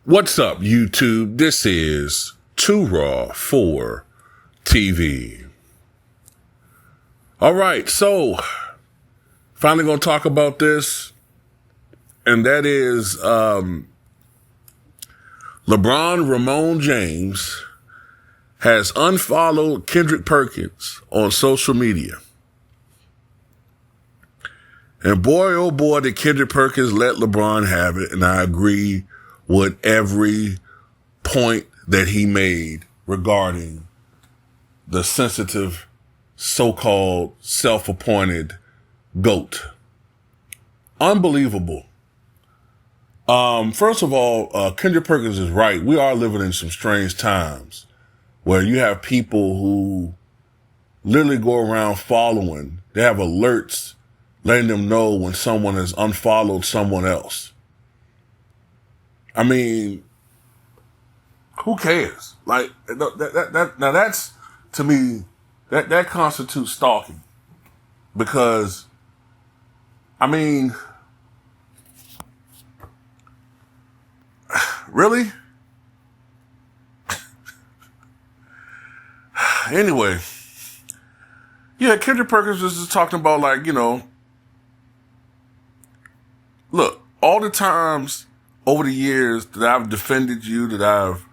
What's up, YouTube? This is Too Raw for TV. All right, so finally going to talk about this, and that is LeBron Ramon James has unfollowed Kendrick Perkins on social media. And boy, oh boy, did Kendrick Perkins let LeBron have it, and I agree with every point that he made regarding the sensitive, so-called self-appointed GOAT. Unbelievable. First of all, Kendrick Perkins is right. We are living in some strange times where you have people who literally go around following. They have alerts letting them know when someone has unfollowed someone else. I mean, who cares? Like, now that's, to me, that constitutes stalking. Because, I mean, really? Anyway, yeah, Kendrick Perkins was just talking about, like, look, all the times over the years that I've defended you, that I've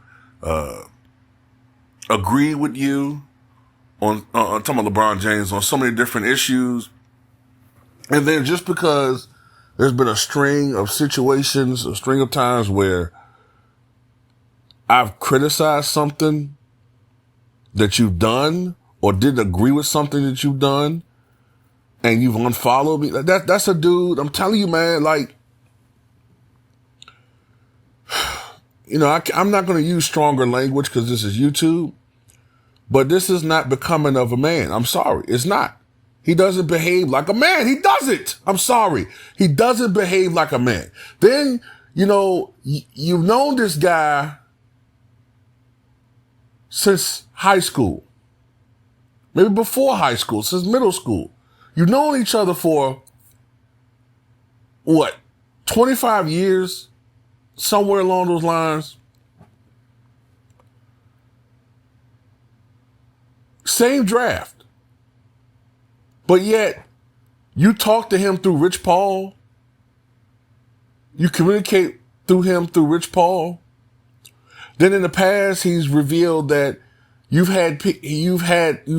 agreed with you on talking about LeBron James on so many different issues, and then just because there's been a string of situations, a string of times where I've criticized something that you've done or didn't agree with something that you've done, and you've unfollowed me, that's a dude, I'm telling you, man, like, I'm not going to use stronger language because this is YouTube, but this is not becoming of a man. I'm sorry. It's not. He doesn't behave like a man. He doesn't. I'm sorry. He doesn't behave like a man. Then, you've known this guy since high school, maybe before high school, since middle school. You've known each other for, 25 years? Somewhere along those lines. Same draft. But yet, you talk to him through Rich Paul. You communicate through him through Rich Paul. Then in the past, he's revealed that you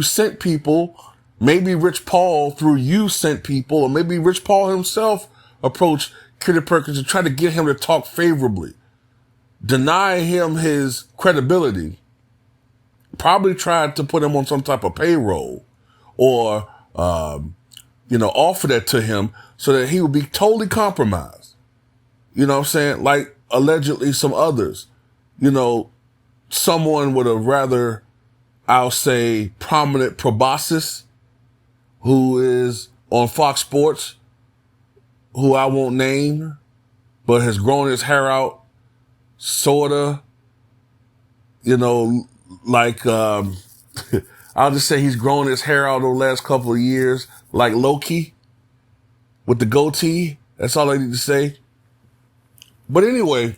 sent people, maybe Rich Paul through you sent people, or maybe Rich Paul himself approached Kendrick Perkins to try to get him to talk favorably, deny him his credibility, probably tried to put him on some type of payroll or, offer that to him so that he would be totally compromised. You know what I'm saying? Like allegedly some others, someone with a rather, I'll say, prominent proboscis who is on Fox Sports, who I won't name, but has grown his hair out, sorta, like, I'll just say he's grown his hair out over the last couple of years, like Loki, with the goatee. That's all I need to say. But anyway,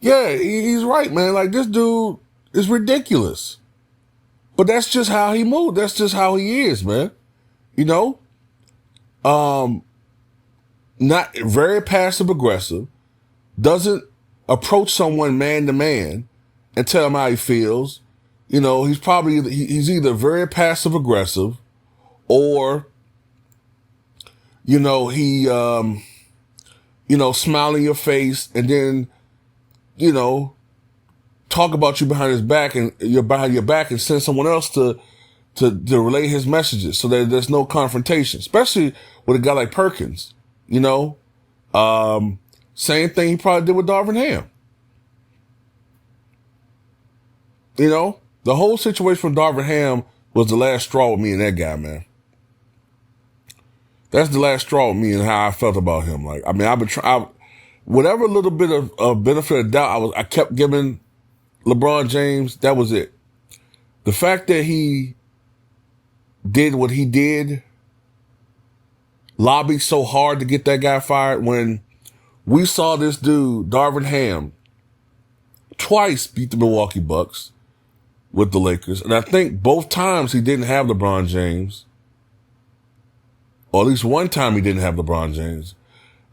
yeah, he's right, man. Like, this dude is ridiculous. But that's just how he moved. That's just how he is, man. Not very passive aggressive, doesn't approach someone man to man and tell him how he feels. He's either very passive aggressive or, he, smile in your face and then, talk about you behind his back and behind your back and send someone else to relay his messages so that there's no confrontation, especially with a guy like Perkins. Same thing he probably did with Darvin Ham. The whole situation with Darvin Ham was the last straw with me and that guy, man. That's the last straw with me and how I felt about him. Like, I mean, I've been trying, whatever little bit of benefit of doubt I kept giving LeBron James, that was it. The fact that he did what he did, lobbied so hard to get that guy fired, when we saw this dude, Darvin Ham, twice beat the Milwaukee Bucks with the Lakers. And I think both times he didn't have LeBron James. Or at least one time he didn't have LeBron James.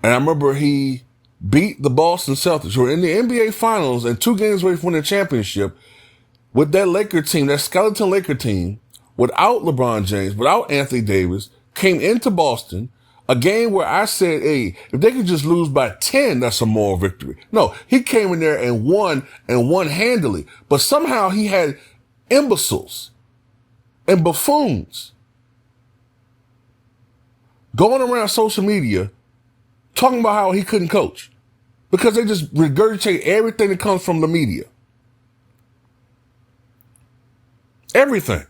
And I remember he beat the Boston Celtics, who were in the NBA Finals and 2 games away from winning the championship, with that Laker team, that skeleton Laker team, without LeBron James, without Anthony Davis, came into Boston, a game where I said, hey, if they could just lose by 10, that's a moral victory. No, he came in there and won handily. But somehow he had imbeciles and buffoons going around social media talking about how he couldn't coach because they just regurgitate everything that comes from the media. Everything.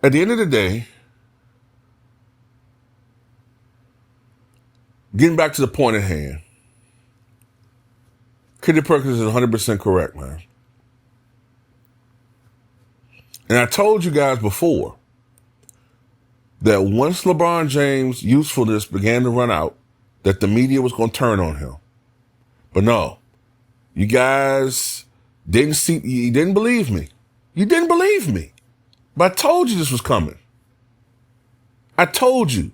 At the end of the day, getting back to the point at hand, Kendrick Perkins is 100% correct, man. And I told you guys before that once LeBron James' usefulness began to run out, that the media was going to turn on him. But no, you guys you didn't believe me. You didn't believe me. But I told you this was coming. I told you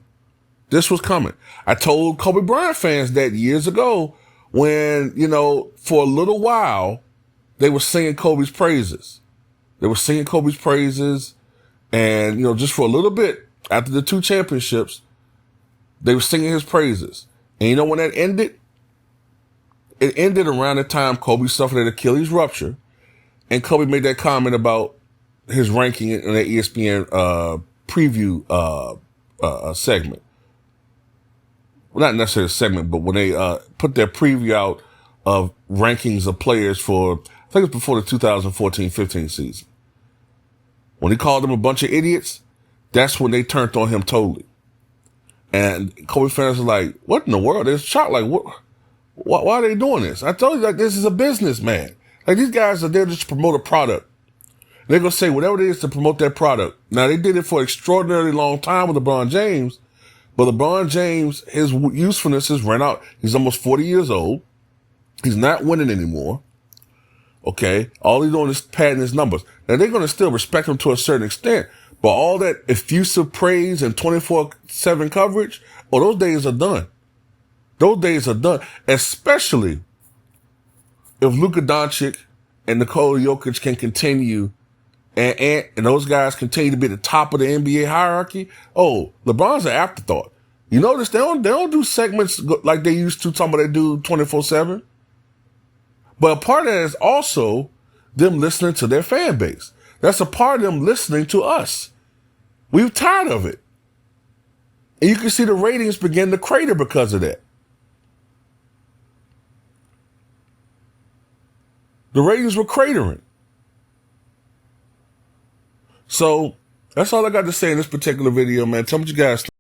this was coming. I told Kobe Bryant fans that years ago when, for a little while, they were singing Kobe's praises. They were singing Kobe's praises. And, just for a little bit after the 2 championships, they were singing his praises. And when that ended? It ended around the time Kobe suffered an Achilles rupture. And Kobe made that comment about his ranking in that ESPN preview segment. Well, not necessarily a segment, but when they put their preview out of rankings of players for, I think it was before the 2014-15 season. When he called them a bunch of idiots, that's when they turned on him totally. And Kobe fans are like, what in the world? They're shocked. Like, what? Why are they doing this? I told you, this is a business, man. These guys are there just to promote a product. They're going to say whatever it is to promote their product. Now, they did it for an extraordinarily long time with LeBron James, but LeBron James, his usefulness has run out. He's almost 40 years old. He's not winning anymore. Okay? All he's doing is padding his numbers. Now, they're going to still respect him to a certain extent, but all that effusive praise and 24/7 coverage, those days are done. Those days are done, especially if Luka Doncic and Nikola Jokic can continue and those guys continue to be at the top of the NBA hierarchy. Oh, LeBron's an afterthought. You notice they don't do segments like they used to, talking about they do 24/7. But a part of that is also them listening to their fan base. That's a part of them listening to us. We're tired of it. And you can see the ratings begin to crater because of that. The ratings were cratering. So that's all I got to say in this particular video, man. Tell me what you guys think.